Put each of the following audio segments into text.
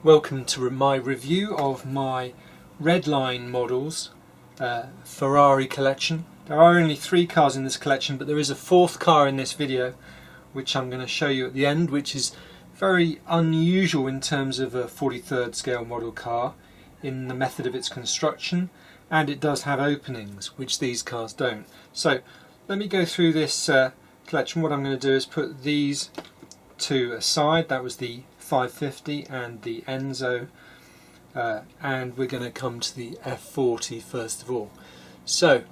Welcome to my review of my Red Line models Ferrari collection. There are only 3 cars in this collection, but there is a 4th car in this video which I'm going to show you at the end, which is very unusual in terms of a 43rd scale model car in the method of its construction, and it does have openings which these cars don't. So let me go through this collection. What I'm going to do is put these two aside. That was the 550 and the Enzo, and we're going to come to the F40 first of all. So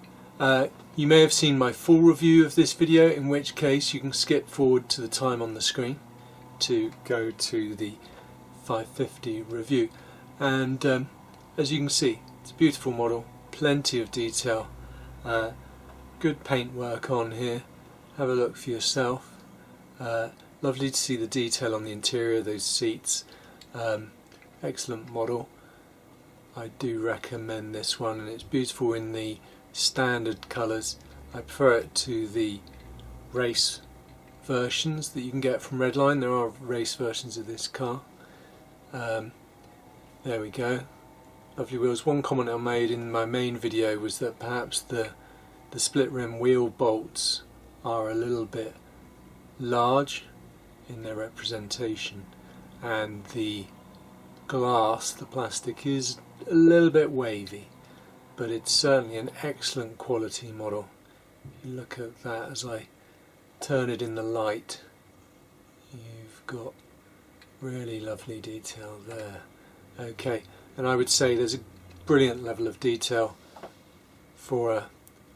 you may have seen my full review of this video, in which case you can skip forward to the time on the screen to go to the 550 review. And as you can see, it's a beautiful model, plenty of detail, good paint work on here. Have a look for yourself. Lovely to see the detail on the interior of those seats. Excellent model. I do recommend this one, and it's beautiful in the standard colours. I prefer it to the race versions that you can get from Red Line. There are race versions of this car. There we go. Lovely wheels. One comment I made in my main video was that perhaps the split rim wheel bolts are a little bit large in their representation, and the glass, the plastic, is a little bit wavy, but it's certainly an excellent quality model. If you look at that as I turn it in the light, you've got really lovely detail there. Okay, and I would say there's a brilliant level of detail for a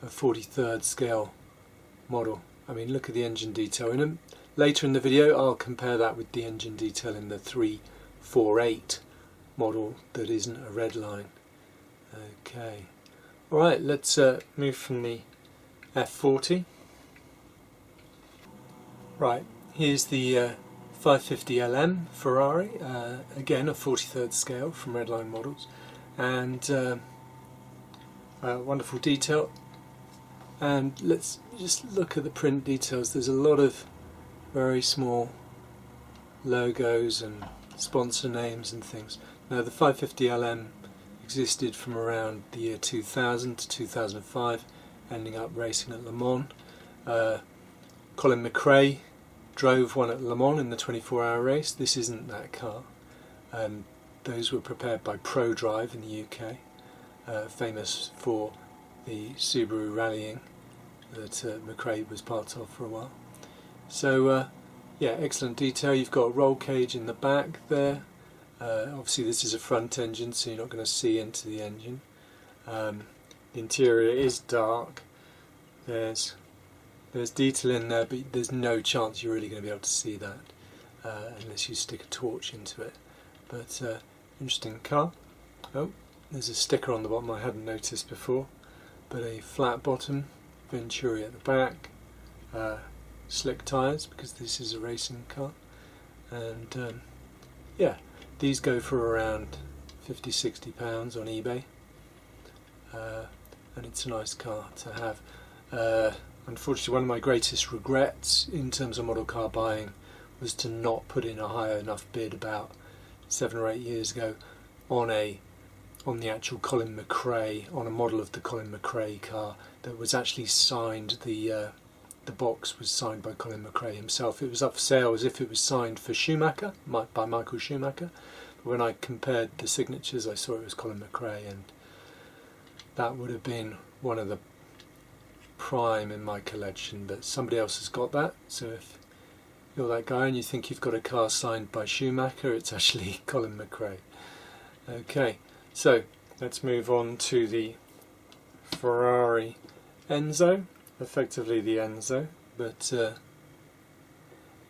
43rd scale model. I mean, look at the engine detail. Later in the video I'll compare that with the engine detail in the 348 model that isn't a Red Line. Okay, alright, let's move from the F40. Right, here's the 550 LM Ferrari, again a 43rd scale from Red Line models, and wonderful detail. And let's just look at the print details. There's a lot of very small logos and sponsor names and things. Now the 550 LM existed from around the year 2000 to 2005, ending up racing at Le Mans. Colin McRae drove one at Le Mans in the 24-hour race. This isn't that car. Those were prepared by ProDrive in the UK, famous for the Subaru rallying that McRae was part of for a while. So yeah, excellent detail. You've got a roll cage in the back there. Obviously this is a front engine, so you're not going to see into the engine. The interior is dark. There's detail in there, but there's no chance you're really going to be able to see that unless you stick a torch into it. But interesting car. Oh, there's a sticker on the bottom I hadn't noticed before, but a flat bottom, Venturi at the back, slick tyres because this is a racing car, and yeah, these go for around £50–60 on eBay, and it's a nice car to have. Unfortunately, one of my greatest regrets in terms of model car buying was to not put in a high enough bid about 7 or 8 years ago on the actual Colin McRae, on a model of the Colin McRae car that was actually signed. The box was signed by Colin McRae himself. It was up for sale as if it was signed for Schumacher, by Michael Schumacher. But when I compared the signatures, I saw it was Colin McRae, and that would have been one of the prime in my collection, but somebody else has got that. So if you're that guy and you think you've got a car signed by Schumacher, it's actually Colin McRae. Okay, so let's move on to the Ferrari Enzo, effectively the Enzo, but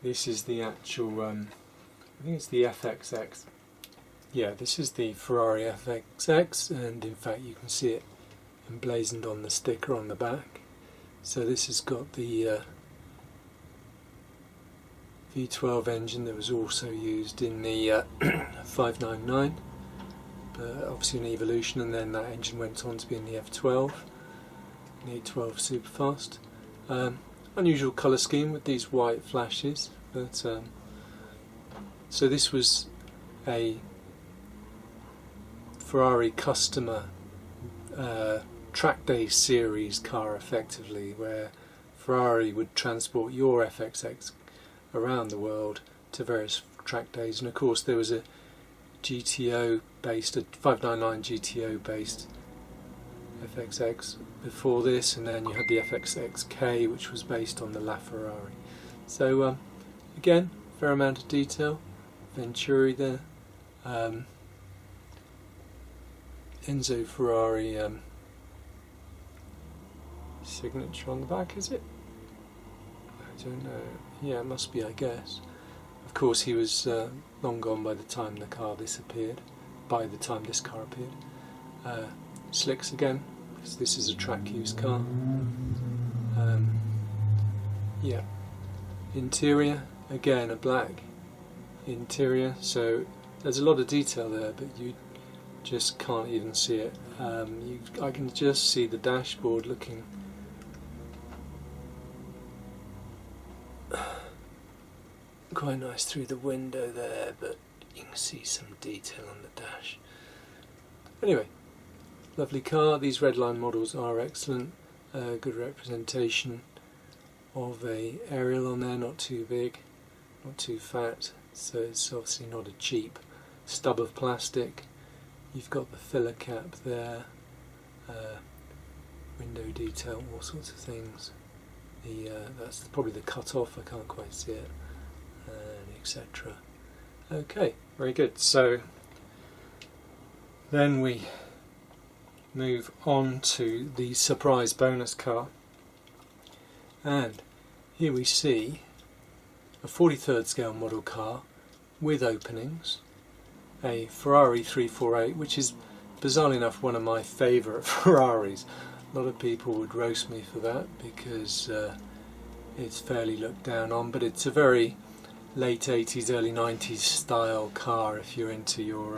this is the actual, I think it's the FXX. Yeah, this is the Ferrari FXX, and in fact you can see it emblazoned on the sticker on the back. So this has got the V12 engine that was also used in the 599, but obviously an Evolution, and then that engine went on to be in the F12, the 812 Superfast. Unusual colour scheme with these white flashes, but so this was a Ferrari customer track day series car, effectively, where Ferrari would transport your FXX around the world to various track days. And of course there was a GTO based, a 599 GTO based FXX before this, and then you had the FXX which was based on the La Ferrari. So again, fair amount of detail. Venturi there, Enzo Ferrari signature on the back, is it? I don't know. Yeah, it must be, I guess. Of course, he was long gone by the time the car appeared. Slicks again, because this is a track used car. Yeah. Interior, again a black interior, so there's a lot of detail there, but you just can't even see it. I can just see the dashboard looking quite nice through the window there, but you can see some detail on the dash. Anyway, lovely car. These Red Line models are excellent. Good representation of a aerial on there, not too big, not too fat, so it's obviously not a cheap stub of plastic. You've got the filler cap there, window detail, all sorts of things. That's probably the cut-off, I can't quite see it, etc. Okay, very good. So then we move on to the surprise bonus car, and here we see a 43rd scale model car with openings, a Ferrari 348, which is bizarrely enough one of my favourite Ferraris. A lot of people would roast me for that because it's fairly looked down on, but it's a very late 80s, early 90s style car if you're into your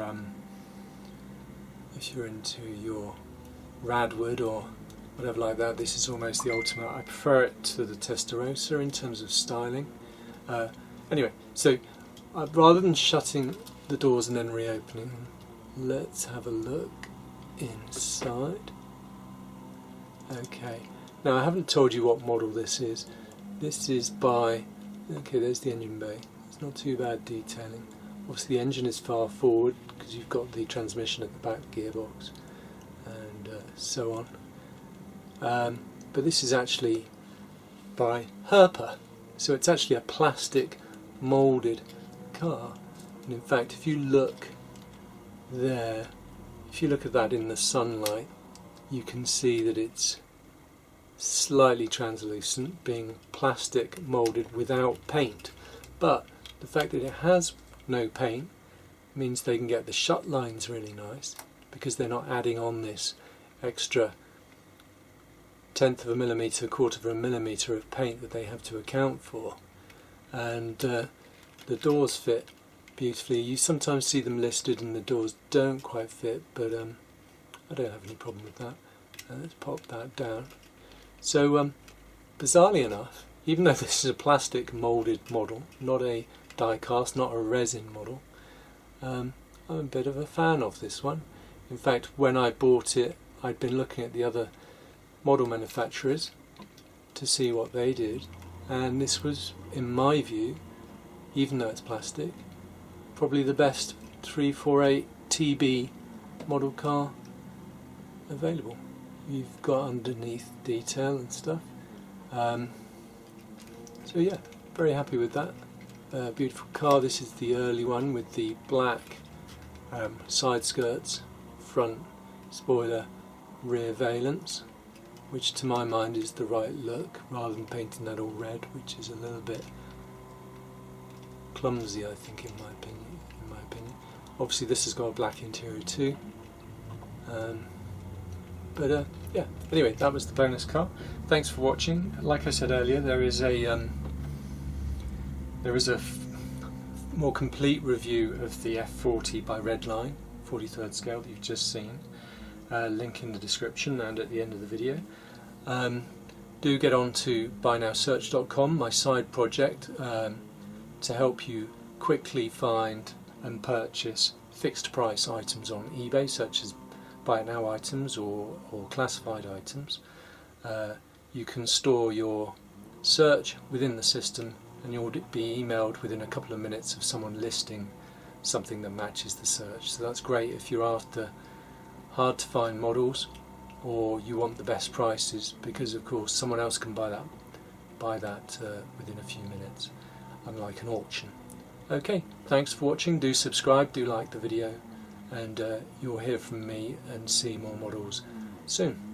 Radwood or whatever like that. This is almost the ultimate. I prefer it to the Testarossa in terms of styling. Anyway, so rather than shutting the doors and then reopening them, let's have a look inside. Okay, now I haven't told you what model this is. This is by, okay, there's the engine bay. It's not too bad detailing. Obviously the engine is far forward because you've got the transmission at the back, gearbox, and so on. But this is actually by Herpa, so it's actually a plastic moulded car. And in fact, if you look there, if you look at that in the sunlight, you can see that it's slightly translucent, being plastic moulded without paint. But the fact that it has no paint means they can get the shut lines really nice, because they're not adding on this extra 1/10 of a millimetre, 1/4 of a millimetre of paint that they have to account for. And the doors fit beautifully. You sometimes see them listed and the doors don't quite fit, but I don't have any problem with that. Let's pop that down. So bizarrely enough, even though this is a plastic moulded model, not a die cast, not a resin model, I'm a bit of a fan of this one. In fact, when I bought it, I'd been looking at the other model manufacturers to see what they did, and this was, in my view, even though it's plastic, probably the best 348 TB model car available. You've got underneath detail and stuff, so yeah, very happy with that. Beautiful car. This is the early one with the black side skirts, front spoiler, rear valence, which to my mind is the right look, rather than painting that all red, which is a little bit clumsy, I think, in my opinion. Obviously this has got a black interior too, but yeah, anyway, that was the bonus car. Thanks for watching. Like I said earlier, there is a more complete review of the F40 by Red Line, 43rd scale, that you've just seen. Link in the description and at the end of the video. Do get on to buynowsearch.com, my side project, to help you quickly find and purchase fixed price items on eBay, such as buy it now items or classified items. You can store your search within the system, and you'll be emailed within a couple of minutes of someone listing something that matches the search. So that's great if you're after hard to find models, or you want the best prices, because of course someone else can buy that within a few minutes, unlike an auction. Okay, thanks for watching. Do subscribe, do like the video, and you'll hear from me and see more models soon.